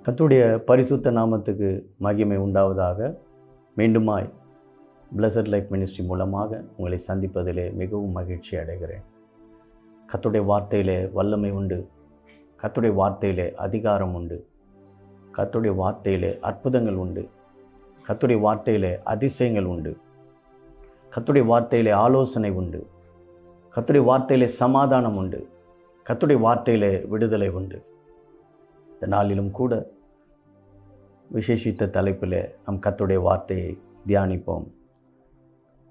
கர்த்தருடைய பரிசுத்த நாமத்துக்கு மகிமை உண்டாவதாக. மீண்டுமாய் பிளஸட் லைஃப் மினிஸ்ட்ரி மூலமாக உங்களை சந்திப்பதிலே மிகவும் மகிழ்ச்சி அடைகிறேன். கர்த்தருடைய வார்த்தையிலே வல்லமை உண்டு, கர்த்தருடைய வார்த்தையிலே அதிகாரம் உண்டு, கர்த்தருடைய வார்த்தையிலே அற்புதங்கள் உண்டு, கர்த்தருடைய வார்த்தையிலே அதிசயங்கள் உண்டு, கர்த்தருடைய வார்த்தையிலே ஆலோசனை உண்டு, கர்த்தருடைய வார்த்தையிலே சமாதானம் உண்டு, கர்த்தருடைய வார்த்தையிலே விடுதலை உண்டு. இந்த நாளிலும் கூட விசேஷித்த தலைப்பில் நம் கர்த்தருடைய வார்த்தையை தியானிப்போம்.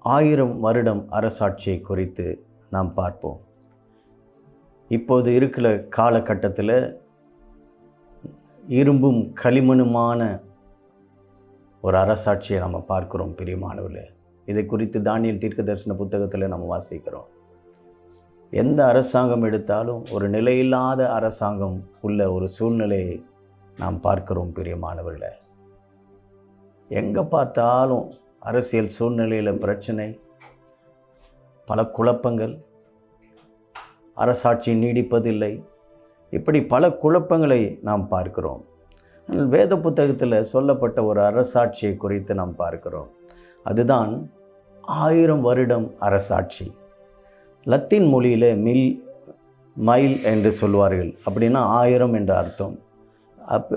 1000 வருடம் அரசாட்சியை குறித்து நாம் பார்ப்போம். இப்போது இருக்கிற காலகட்டத்தில் இரும்பும் களிமண்ணுமான ஒரு அரசாட்சியை நம்ம பார்க்குறோம் பிரியமானவர்களே. இதை குறித்து தானியேல் தீர்க்கதரிசன புத்தகத்தில் நம்ம வாசிக்கிறோம். எந்த அரசாங்கம் எடுத்தாலும் ஒரு நிலையில்லாத அரசாங்கம் உள்ள ஒரு சூழ்நிலையை நாம் பார்க்கிறோம் பிரியமானவர்களே. எங்கே பார்த்தாலும் அரசியல் சூழ்நிலையில் பிரச்சனை, பல குழப்பங்கள், அரசாட்சி நீடிப்பதில்லை, இப்படி பல குழப்பங்களை நாம் பார்க்கிறோம். வேத புத்தகத்தில் சொல்லப்பட்ட ஒரு அரசாட்சியை குறித்து நாம் பார்க்கிறோம். அதுதான் 1000 வருடம் அரசாட்சி. லத்தீன் மொழியில் மைல் என்று சொல்வார்கள். அப்படின்னா 1000 என்ற அர்த்தம்.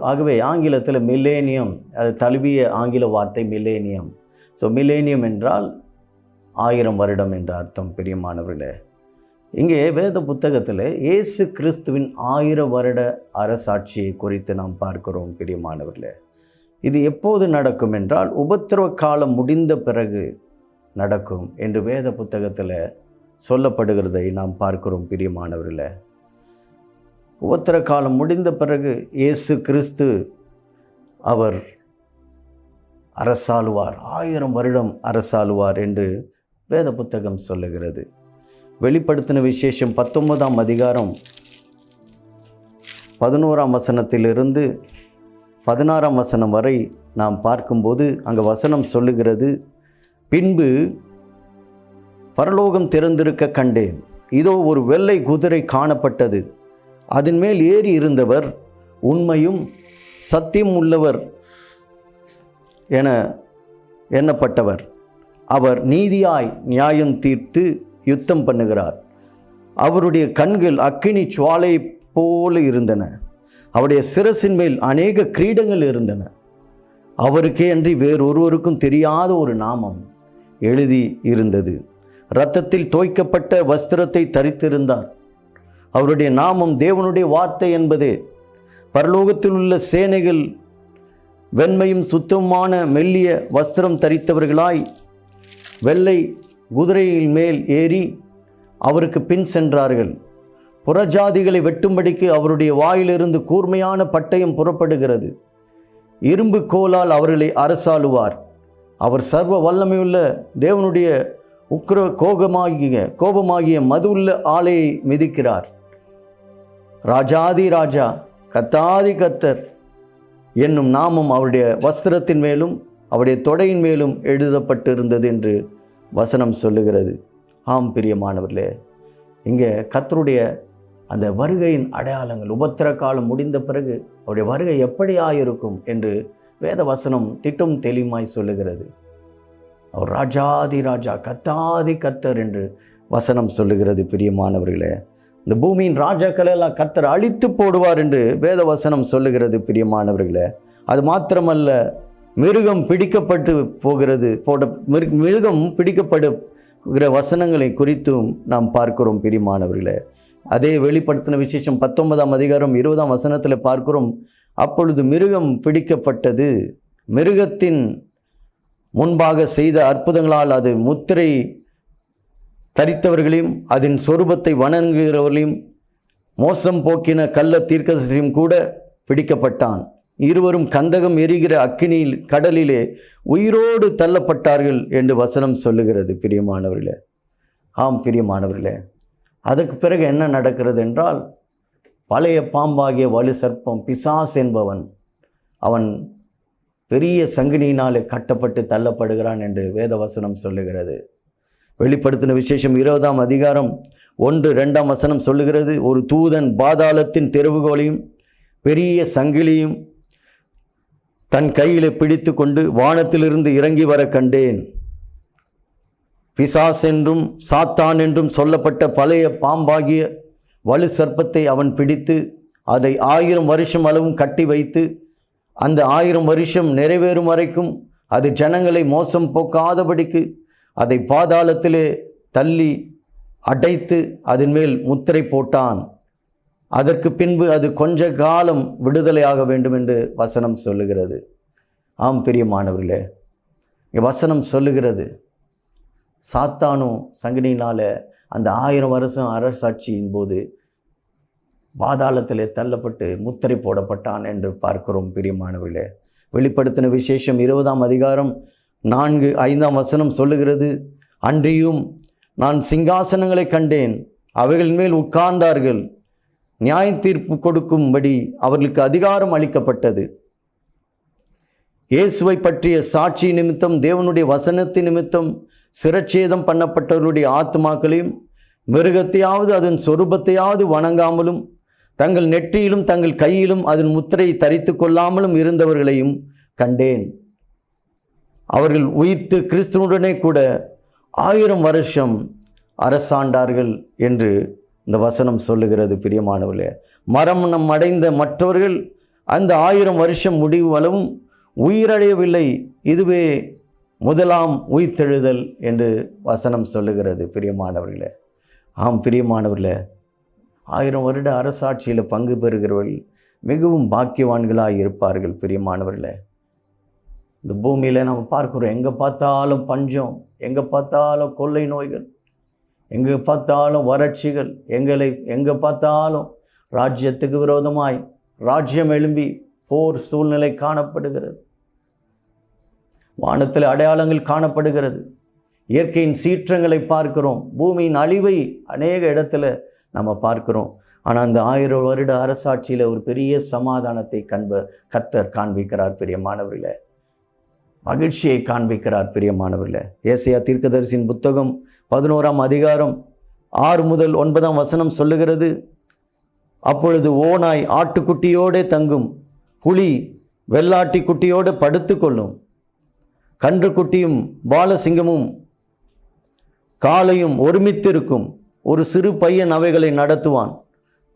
ஆகவே ஆங்கிலத்தில் மில்லேனியம், அது தழுவிய ஆங்கில வார்த்தை மில்லேனியம். ஸோ மில்லேனியம் என்றால் 1000 வருடம் என்ற அர்த்தம் பிரியமானவர்களே. இங்கே வேத புத்தகத்தில் இயேசு கிறிஸ்துவின் 1000 வருட அரசாட்சியை குறித்து நாம் பார்க்கிறோம் பிரியமானவர்களே. இது எப்போது நடக்கும் என்றால் உபத்திரவ காலம் முடிந்த பிறகு நடக்கும் என்று வேத புத்தகத்தில் சொல்லப்படுகிறதை நாம் பார்க்கிறோம் பிரியமானவர்களே. உபத்திர காலம் முடிந்த பிறகு இயேசு கிறிஸ்து அவர் அரசாளுவார், 1000 வருடம் அரசாளுவார் என்று வேத புத்தகம் சொல்லுகிறது. வெளிப்படுத்தின விசேஷம் 19ஆம் அதிகாரம் 11ஆம் வசனத்திலிருந்து 16ஆம் வசனம் வரை நாம் பார்க்கும்போது அங்கே வசனம் சொல்லுகிறது, பின்பு பரலோகம் திறந்திருக்க கண்டேன், இதோ ஒரு வெள்ளை குதிரை காணப்பட்டது, அதன் மேல் ஏறி இருந்தவர் உண்மையும் சத்தியம் உள்ளவர் என எண்ணப்பட்டவர். அவர் நீதியாய் நியாயம் தீர்த்து யுத்தம் பண்ணுகிறார். அவருடைய கண்கள் அக்கினி சுவாலை போல இருந்தன. அவருடைய சிரசின் மேல் அநேக கிரீடங்கள் இருந்தன. அவருக்கே அன்றி வேறொருவருக்கும் தெரியாத ஒரு நாமம் எழுதி இருந்தது. இரத்தத்தில் தோய்க்கப்பட்ட வஸ்திரத்தை தரித்திருந்தார். அவருடைய நாமம் தேவனுடைய வார்த்தை என்பதே. பரலோகத்தில் உள்ள சேனைகள் வெண்மையும் சுத்தமான மெல்லிய வஸ்திரம் தரித்தவர்களாய் வெள்ளை குதிரையின் மேல் ஏறி அவருக்கு பின் சென்றார்கள். புறஜாதிகளை வெட்டும்படிக்கு அவருடைய வாயிலிருந்து கூர்மையான பட்டயம் புறப்படுகிறது. இரும்பு கோலால் அவர்களை அரசாளுவார். அவர் சர்வ வல்லமையுள்ள தேவனுடைய உக்கிர கோபமாகிய மதுள்ள ஆலையை மிதிக்கிறார். ராஜாதி ராஜா கர்த்தாதி கர்த்தர் என்னும் நாமம் அவருடைய வஸ்திரத்தின் மேலும் அவருடைய தொடையின் மேலும் எழுதப்பட்டிருந்தது என்று வசனம் சொல்லுகிறது. ஆம் பிரியமானவர்களே, இங்கே கர்த்தருடைய அந்த வருகையின் அடையாளங்கள், உபத்திர காலம் முடிந்த பிறகு அவருடைய வருகை எப்படியாயிருக்கும் என்று வேத வசனம் திட்டம் தெளிவாய் சொல்லுகிறது. அவர் ராஜாதி ராஜா கர்த்தாதி கர்த்தர் என்று வசனம் சொல்லுகிறது பிரியமானவர்களே. இந்த பூமியின் ராஜாக்களை எல்லாம் கர்த்தர் அழித்து போடுவார் என்று வேத வசனம் சொல்லுகிறது பிரியமானவர்களே. அது மாத்திரமல்ல, மிருகம் பிடிக்கப்பட்டு போகிறது, மிருகம் பிடிக்கப்படுகிற வசனங்களை குறித்தும் நாம் பார்க்கிறோம் பிரியமானவர்களே. அதே வெளிப்படுத்தின விசேஷம் 19ஆம் அதிகாரம் 20ஆம் வசனத்தில் பார்க்கிறோம், அப்பொழுது மிருகம் பிடிக்கப்பட்டது. மிருகத்தின் முன்பாக செய்த அற்புதங்களால் அது முத்திரை தரித்தவர்களையும் அதன் சொரூபத்தை வணங்குகிறவர்களையும் மோசம் போக்கின கள்ள தீர்க்கதரிசியும் கூட பிடிக்கப்பட்டான். இருவரும் கந்தகம் எரிகிற அக்கினியில் கடலிலே உயிரோடு தள்ளப்பட்டார்கள் என்று வசனம் சொல்லுகிறது பிரியமானவர்களே. ஆம் பிரியமானவர்களே, அதுக்கு பிறகு என்ன நடக்கிறது என்றால், பழைய பாம்பாகிய வலு சர்ப்பம் பிசாஸ் என்பவன் அவன் பெரிய சங்கினியினாலே கட்டப்பட்டு தள்ளப்படுகிறான் என்று வேதவசனம் சொல்லுகிறது. வெளிப்படுத்தின விசேஷம் 20ஆம் அதிகாரம் 1-2 வசனம் சொல்லுகிறது, ஒரு தூதன் பாதாளத்தின் திறவுகோலையும் பெரிய சங்கிலியும் தன் கையிலே பிடித்து கொண்டு வானத்திலிருந்து இறங்கி வர கண்டேன். பிசாஸ் என்றும் சாத்தான் என்றும் சொல்லப்பட்ட பழைய பாம்பாகிய வலு சர்ப்பத்தை அவன் பிடித்து அதை 1000 வருஷம் அளவும் கட்டி வைத்து அந்த 1000 வருஷம் நிறைவேறும் வரைக்கும் அது ஜனங்களை மோசம் போக்காதபடிக்கு அதை பாதாளத்திலே தள்ளி அடைத்து அதன் மேல் முத்திரை போட்டான். அதற்கு பின்பு அது கொஞ்ச காலம் விடுதலையாக வேண்டும் என்று வசனம் சொல்லுகிறது. ஆம் பிரியமானவர்களே, வசனம் சொல்லுகிறது சாத்தானும் சங்கினியினால் அந்த 1000 வருஷம் அரசாட்சியின் போது பாதாளத்திலே தள்ளப்பட்டு முத்திரை போடப்பட்டான் என்று பார்க்கிறோம். பிரியமானவர்களே, வெளிப்படுத்தின விசேஷம் 20ஆம் அதிகாரம் 4-5ஆம் வசனம் சொல்லுகிறது, அன்றியும் நான் சிங்காசனங்களை கண்டேன், அவைகளின் மேல் உட்கார்ந்தார்கள், நியாய தீர்ப்பு கொடுக்கும்படி அவர்களுக்கு அதிகாரம் அளிக்கப்பட்டது. இயேசுவை பற்றிய சாட்சி நிமித்தம் தேவனுடைய வசனத்தின் நிமித்தம் சிரச்சேதம் பண்ணப்பட்டவர்களுடைய ஆத்மாக்களையும் மிருகத்தையாவது அதன் சொரூபத்தையாவது வணங்காமலும் தங்கள் நெற்றியிலும் தங்கள் கையிலும் அதன் முத்திரையை தரித்து கொள்ளாமலும் இருந்தவர்களையும் கண்டேன். அவர்கள் உயிர்த்து கிறிஸ்துவுடனே கூட 1000 வருஷம் அரசாண்டார்கள் என்று இந்த வசனம் சொல்லுகிறது. பிரியமானவர்களே, மரணம் அடைந்த மற்றவர்கள் அந்த 1000 வருஷம் முடிவு அளவும் உயிரடையவில்லை. இதுவே முதலாம் உயிர்த்தெழுதல் என்று வசனம் சொல்லுகிறது. பிரியமானவர்களே, ஆம் பிரியமானவர்களே, 1000 வருட அரசாட்சியில் பங்கு பெறுகிறவர்கள் மிகவும் பாக்கியவான்களாக இருப்பார்கள். பிரியமானவர்களே, இந்த பூமியில் நம்ம பார்க்குறோம், எங்கே பார்த்தாலும் பஞ்சம், எங்கே பார்த்தாலும் கொள்ளை நோய்கள், எங்கே பார்த்தாலும் வறட்சிகள், எங்கே பார்த்தாலும் ராஜ்யத்துக்கு விரோதமாய் ராஜ்யம் எழும்பி போர் சூழ்நிலை காணப்படுகிறது. வானத்தில் அடையாளங்கள் காணப்படுகிறது. இயற்கையின் சீற்றங்களை பார்க்கிறோம். பூமியின் அழிவை அநேக இடத்துல நம்ம பார்க்கிறோம். ஆனால் அந்த 1000 வருட அரசாட்சியில் ஒரு பெரிய சமாதானத்தை கர்த்தர் காண்பிக்கிறார். பிரியமானவர்களே, மகிழ்ச்சியை காண்பிக்கிறார். பிரியமானவர்களே, ஏசாயா தீர்க்கதரிசியின் புத்தகம் 11ஆம் அதிகாரம் 6 முதல் 9ஆம் வசனம் சொல்லுகிறது, அப்பொழுது ஓநாய் ஆட்டுக்குட்டியோடே தங்கும், புலி வெள்ளாட்டி குட்டியோடு படுத்து கொள்ளும், கன்றுக்குட்டியும் பாலசிங்கமும் காளையும் ஒருமித்திருக்கும், ஒரு சிறு பையன் அவைகளை நடத்துவான்,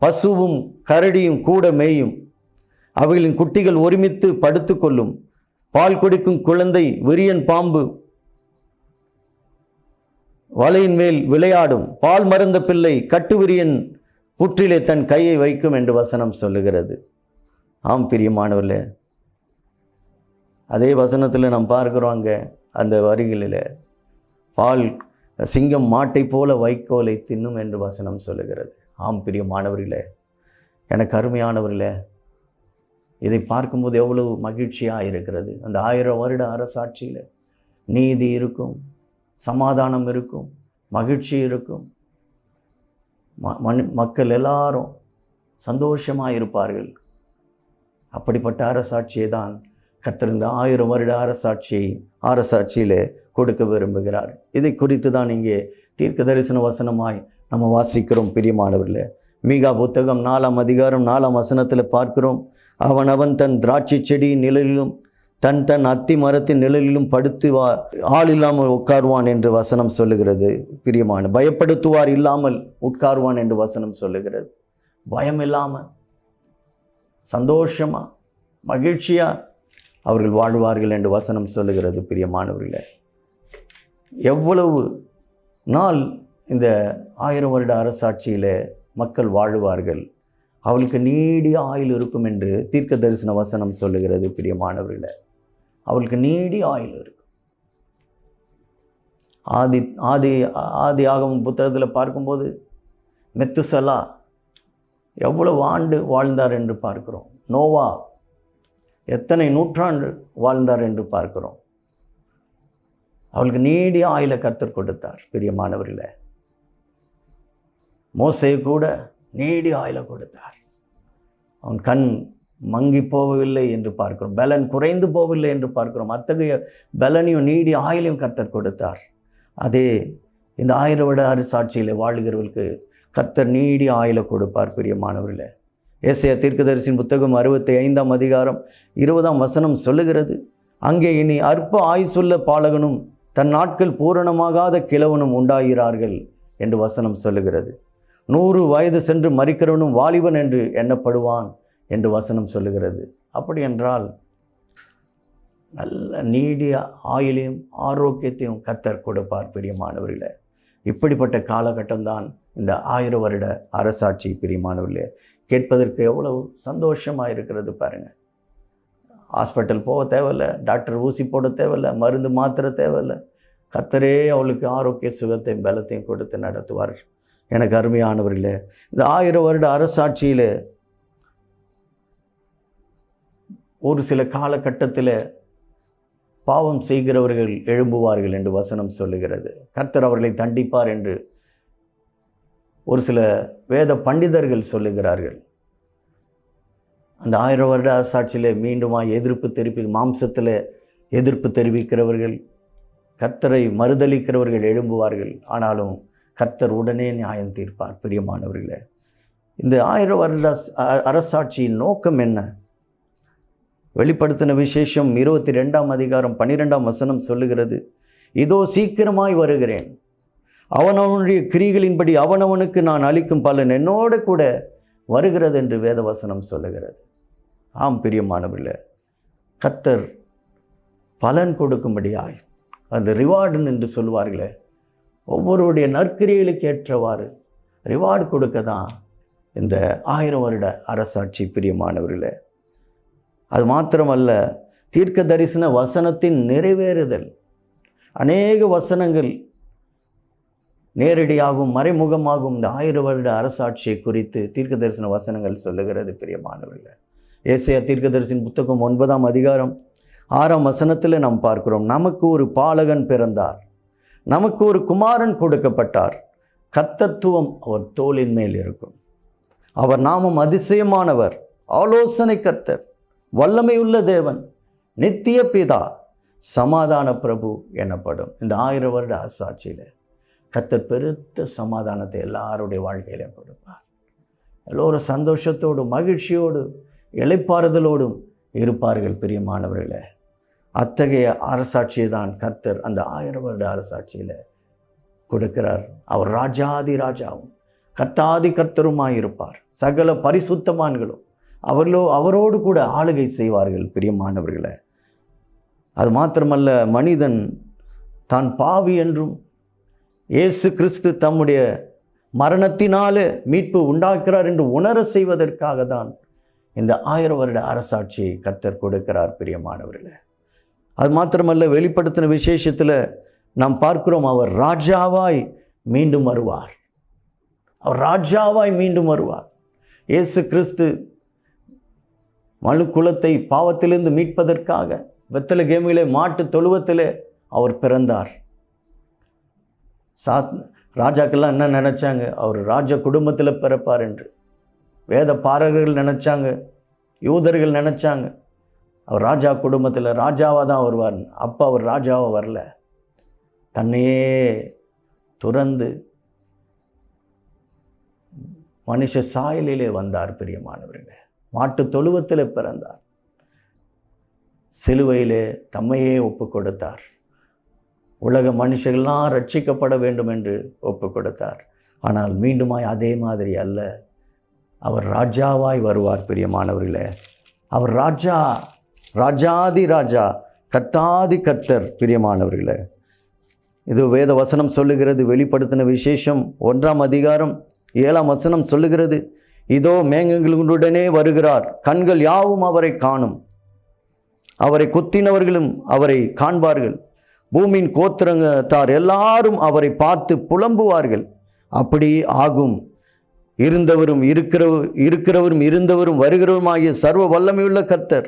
பசுவும் கரடியும் கூட மேயும், அவைகளின் குட்டிகள் ஒருமித்து படுத்து கொள்ளும், பால் குடிக்கும் குழந்தை விரியன் பாம்பு வலையின் மேல் விளையாடும், பால் மறந்த பிள்ளை கட்டுவிரியன் புற்றிலே தன் கையை வைக்கும் என்று வசனம் சொல்லுகிறது. ஆம் பிரியமானவர்களே, அதே வசனத்தில் நாம் பார்க்கிறோம், அங்கே அந்த வரிகளில் பால் சிங்கம் மாட்டை போல வைக்கோலை தின்னும் என்று வசனம் சொல்லுகிறது. ஆம் பிரியமானவர்களே, எனக்கு அருமையானவர்களே, இதை பார்க்கும்போது எவ்வளவு மகிழ்ச்சியாக இருக்கிறது. அந்த 1000 வருட அரசாட்சியில் நீதி இருக்கும், சமாதானம் இருக்கும், மகிழ்ச்சி இருக்கும், மக்கள் எல்லாரும் சந்தோஷமாக இருப்பார்கள். அப்படிப்பட்ட அரசாட்சியை தான் கர்த்தர் இந்த 1000 வருட அரசாட்சியிலே கொடுக்க விரும்புகிறார். இதை குறித்து தான் இங்கே தீர்க்க தரிசன வசனமாய் நம்ம வாசிக்கிறோம். பிரியமானவர்களே, மீகா புத்தகம் 4ஆம் அதிகாரம் 4ஆம் வசனத்தில் பார்க்கிறோம், அவன் தன் திராட்சை செடியின் நிழலிலும் தன் அத்தி மரத்தின் நிழலிலும் படுத்து ஆள் இல்லாமல் உட்காருவான் என்று வசனம் சொல்லுகிறது. பிரியமான, பயப்படுத்துவார் இல்லாமல் உட்காருவான் என்று வசனம் சொல்லுகிறது. பயம் இல்லாமல் சந்தோஷமா மகிழ்ச்சியா அவர்கள் வாழ்வார்கள் என்று வசனம் சொல்லுகிறது. பிரியமானவர்களே, எவ்வளவு நாள் இந்த 1000 வருட அரசாட்சியில் மக்கள் வாழுவார்கள், அவளுக்கு நீடிய ஆயுள் இருக்கும் என்று தீர்க்க தரிசன வசனம் சொல்லுகிறது. பிரியமானவர்களே, அவளுக்கு நீடிய ஆயுள் இருக்கும். ஆதி ஆகம புத்தகத்தில் பார்க்கும்போது மெத்துசலா எவ்வளவு ஆண்டு வாழ்ந்தார் என்று பார்க்கிறோம். நோவா எத்தனை நூற்றாண்டு வாழ்ந்தார் என்று பார்க்கிறோம். அவளுக்கு நீடிய ஆயுளை கர்த்தர் கொடுத்தார். பிரியமானவர்களே, மோசே கூட நீடிய ஆயுளை கொடுத்தார். அவன் கண் மங்கி போகவில்லை என்று பார்க்கிறோம், பலன் குறைந்து போகவில்லை என்று பார்க்கிறோம். அத்தகைய பலனையும் நீடிய ஆயுளையும் கர்த்தர் கொடுத்தார். அதே இந்த 1000 வருட அரசாட்சியில் வாழ்கிறவர்களுக்கு கர்த்தர் நீடிய ஆயுளை கொடுப்பார். பிரியமானவர்களே, ஏசாயா தீர்க்கதரிசியின் புத்தகம் 65ஆம் அதிகாரம் 20ஆம் வசனம் சொல்லுகிறது, அங்கே இனி அற்ப ஆயுசுள்ள பாலகனும் தன் நாட்கள் பூரணமாகாத கிழவனும் உண்டாகிறார்கள் என்று வசனம் சொல்லுகிறது. 100 வயது சென்று மரிக்கிறவனும் வாலிபன் என்று எண்ணப்படுவான் என்று வசனம் சொல்லுகிறது. அப்படி என்றால் நல்ல நீடிய ஆயுளையும் ஆரோக்கியத்தையும் கர்த்தர் கொடுப்பார் பிரியமானவர்களே. இப்படிப்பட்ட காலகட்டம்தான் இந்த 1000 வருட அரசாட்சி பிரியமானவர்களே. கேட்பதற்கு எவ்வளவு சந்தோஷமாக இருக்கிறது பாருங்கள். ஹாஸ்பிட்டல் போக தேவையில்லை, டாக்டர் ஊசி போட தேவையில்லை, மருந்து மாத்திரை தேவையில்லை. கர்த்தரே அவளுக்கு ஆரோக்கிய சுகத்தையும் பலத்தையும் கொடுத்து நடத்துவார். எனக்கு அருமையானவர்களே, இந்த 1000 வருட அரசாட்சியில் ஒரு சில காலகட்டத்தில் பாவம் செய்கிறவர்கள் எழும்புவார்கள் என்று வசனம் சொல்லுகிறது. கர்த்தர் அவர்களை தண்டிப்பார் என்று ஒரு சில வேத பண்டிதர்கள் சொல்லுகிறார்கள். அந்த 1000 வருட அரசாட்சியில் மீண்டுமா எதிர்ப்பு மாம்சத்தில் எதிர்ப்பு தெரிவிக்கிறவர்கள், கர்த்தரை மறுதளிக்கிறவர்கள் எழும்புவார்கள். ஆனாலும் கர்த்தர் உடனே நியாயம் தீர்ப்பார் பிரியமானவர்களே. இந்த 1000 வருட அரசாட்சியின் நோக்கம் என்ன? வெளிப்படுத்தின விசேஷம் 22ஆம் அதிகாரம் 12ஆம் வசனம் சொல்லுகிறது, இதோ சீக்கிரமாய் வருகிறேன், அவனவனுடைய கிரிகளின்படி அவனவனுக்கு நான் அளிக்கும் பலன் என்னோடு கூட வருகிறது என்று வேத வசனம் சொல்லுகிறது. ஆம் பிரியமானவர்களே, கர்த்தர் பலன் கொடுக்கும்படியாய் அந்த ரிவார்டு என்று சொல்வார்களே, ஒவ்வொருடைய நற்கிரியைகளுக்கு ஏற்றவாறு ரிவார்டு கொடுக்க தான் இந்த 1000 வருட அரசாட்சி பிரியமானவர்களே. அது மாத்திரமல்ல, தீர்க்க தரிசன வசனத்தின் நிறைவேறுதல். அநேக வசனங்கள் நேரடியாகவும் மறைமுகமாகவும் இந்த 1000 வருட அரசாட்சியை குறித்து தீர்க்க தரிசன வசனங்கள் சொல்லுகிறது பிரியமானவர்களே. ஏசாயா தீர்க்கதரிசியின் புத்தகம் 9ஆம் அதிகாரம் 6ஆம் வசனத்தில் நாம் பார்க்கிறோம், நமக்கு ஒரு பாலகன் பிறந்தார், நமக்கு ஒரு குமாரன் கொடுக்கப்பட்டார், கர்த்தத்துவம் அவர் தோளின் மேல் இருக்கும், அவர் நாமம் அதிசயமானவர், ஆலோசனை கர்த்தர், வல்லமையுள்ள தேவன், நித்திய பிதா, சமாதான பிரபு எனப்படும். இந்த 1000 வருட அரசாட்சியில் கர்த்தர் பெருத்த சமாதானத்தை எல்லாருடைய வாழ்க்கையிலும் கொடுப்பார். எல்லோரும் சந்தோஷத்தோடு மகிழ்ச்சியோடு இளைப்பாறுதலோடும் இருப்பார்கள் பிரியமானவர்களே. அத்தகைய அரசாட்சியை தான் கர்த்தர் அந்த 1000 வருட அரசாட்சியில் கொடுக்கிறார். அவர் ராஜாதி ராஜாவும் கர்த்தாதி கர்த்தருமாயிருப்பார். சகல பரிசுத்தமான்களும் அவரோடு கூட ஆளுகை செய்வார்கள் பிரியமானவர்களே. அது மாத்திரமல்ல, மனிதன் தான் பாவி என்றும் இயேசு கிறிஸ்து தம்முடைய மரணத்தினாலே மீட்பு உண்டாக்குறார் என்று உணர செய்வதற்காக தான் இந்த 1000 வருட அரசாட்சியை கர்த்தர் கொடுக்கிறார் பிரியமானவர்களே. அது மாத்திரமல்ல, வெளிப்படுத்தின விசேஷத்தில் நாம் பார்க்கிறோம், அவர் ராஜாவாய் மீண்டும் வருவார். அவர் ராஜாவாய் மீண்டும் வருவார். இயேசு கிறிஸ்து மனு குலத்தை பாவத்திலிருந்து மீட்பதற்காக பெத்லகேமிலே மாட்டு தொழுவத்திலே அவர் பிறந்தார். ராஜாக்கெல்லாம் என்ன நினச்சாங்க? அவர் ராஜ குடும்பத்தில் பிறப்பார் என்று. வேத பாரகர்கள் நினச்சாங்க, யூதர்கள் நினச்சாங்க அவர் ராஜா குடும்பத்தில் ராஜாவாக தான் வருவார். அப்போ அவர் ராஜாவாக வரல, தன்னையே துறந்து மனுஷ சாயலிலே வந்தார் பிரியமானவர்களே. மாட்டு தொழுவத்தில் பிறந்தார், சிலுவையிலே தம்மையே ஒப்பு கொடுத்தார். உலக மனுஷர்கள்லாம் ரட்சிக்கப்பட வேண்டும் என்று ஒப்பு கொடுத்தார். ஆனால் மீண்டுமாய் அதே மாதிரி அல்ல, அவர் ராஜாவாய் வருவார் பிரியமானவர்களே. அவர் ராஜாதி ராஜா, கர்த்தாதி கர்த்தர் பிரியமானவர்களே. இது வேத வசனம் சொல்லுகிறது. வெளிப்படுத்தின விசேஷம் 1ஆம் அதிகாரம் 7ஆம் வசனம் சொல்லுகிறது, இதோ மேகங்களுடனே வருகிறார், கண்கள் யாவும் அவரை காணும், அவரை குத்தினவர்களும் அவரை காண்பார்கள், பூமியின் கோத்திரத்தார் எல்லாரும் அவரை பார்த்து புலம்புவார்கள். அப்படி ஆகும். இருந்தவரும் இருந்தவரும் வருகிறவருமாகிய சர்வ வல்லமையுள்ள கர்த்தர்,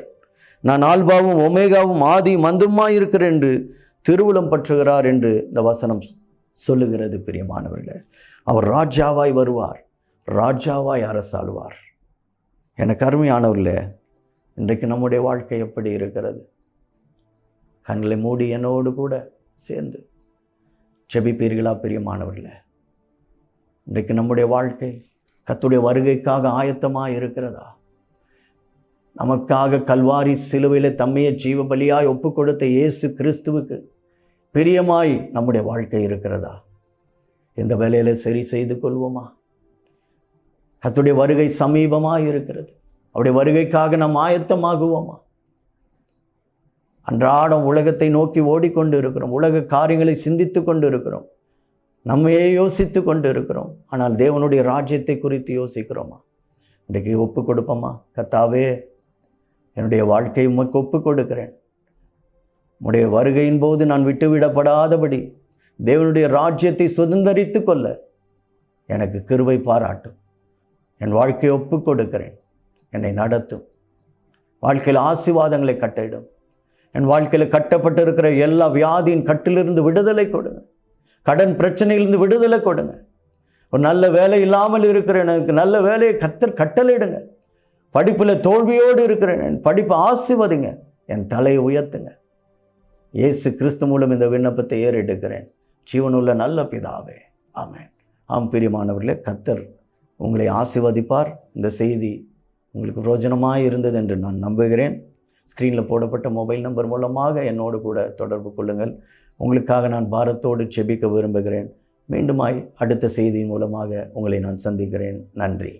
நான் ஆல்பாவும் ஒமேகாவும் ஆதி மந்துமாய் இருக்கிறேன் என்று திருவுளம் பற்றுகிறார் என்று இந்த வசனம் சொல்லுகிறது பிரியமானவர்களே. அவர் ராஜாவாய் வருவார், ராஜாவாய் அரசாளுவார். எனக்கு அருமையானவர்களே, இன்றைக்கு நம்முடைய வாழ்க்கை எப்படி இருக்கிறது? கண்களை மூடி என்னோடு கூட சேர்ந்து ஜெபிப்பீர்களா பிரியமானவர்களே? இன்றைக்கு நம்முடைய வாழ்க்கை கர்த்தருடைய வருகைக்காக ஆயத்தமாக இருக்கிறதா? நமக்காக கல்வாரி சிலுவையில் தம்மையை ஜீவ பலியாய் ஒப்பு கொடுத்த இயேசு கிறிஸ்துவுக்கு பிரியமாய் நம்முடைய வாழ்க்கை இருக்கிறதா? இந்த வேலையில் சரி செய்து கொள்வோமா? கர்த்தருடைய வருகை சமீபமாக இருக்கிறது. அவருடைய வருகைக்காக நாம் ஆயத்தமாகுவோமா? அன்றாடம் உலகத்தை நோக்கி ஓடிக்கொண்டு இருக்கிறோம். உலக காரியங்களை சிந்தித்து கொண்டு இருக்கிறோம். நம்மையே யோசித்து கொண்டு இருக்கிறோம். ஆனால் தேவனுடைய ராஜ்யத்தை குறித்து யோசிக்கிறோமா? இன்றைக்கு ஒப்பு கொடுப்போமா? கர்த்தாவே, என்னுடைய வாழ்க்கையை உமக்கு ஒப்பு கொடுக்கிறேன். உம்முடைய வருகையின் போது நான் விட்டுவிடப்படாதபடி தேவனுடைய ராஜ்யத்தை சுதந்தரித்து கொள்ள எனக்கு கிருபை பாராட்டும். என் வாழ்க்கையை ஒப்பு கொடுக்கிறேன். என்னை நடத்தும். வாழ்க்கையில் ஆசீர்வாதங்களை கட்டிடும். என் வாழ்க்கையில் கட்டப்பட்டிருக்கிற எல்லா வியாதியின் கட்டிலிருந்து விடுதலை கொடுங்க. கடன் பிரச்சனையிலிருந்து விடுதலை கொடுங்க. ஒரு நல்ல வேலை இல்லாமல் இருக்கிறேன், எனக்கு நல்ல வேலையை கர்த்தர் கட்டளையிடுங்க. படிப்பில் தோல்வியோடு இருக்கிறேன், என் படிப்பை ஆசீர்வதிங்க. என் தலையை உயர்த்துங்க. இயேசு கிறிஸ்து மூலம் இந்த விண்ணப்பத்தை ஏறெடுக்கிறேன். ஜீவனுள்ள நல்ல பிதாவே, ஆமென். ஆம் பிரியமானவர்களே, கர்த்தர் உங்களை ஆசீர்வதிப்பார். இந்த செய்தி உங்களுக்கு பிரயோஜனமாக இருந்தது என்று நான் நம்புகிறேன். ஸ்க்ரீனில் போடப்பட்ட மொபைல் நம்பர் மூலமாக என்னோடு கூட தொடர்பு கொள்ளுங்கள். உங்களுக்காக நான் பாரத்தோடு ஜெபிக்க விரும்புகிறேன். மீண்டுமாய் அடுத்த செய்தியின் மூலமாக உங்களை நான் சந்திக்கிறேன். நன்றி.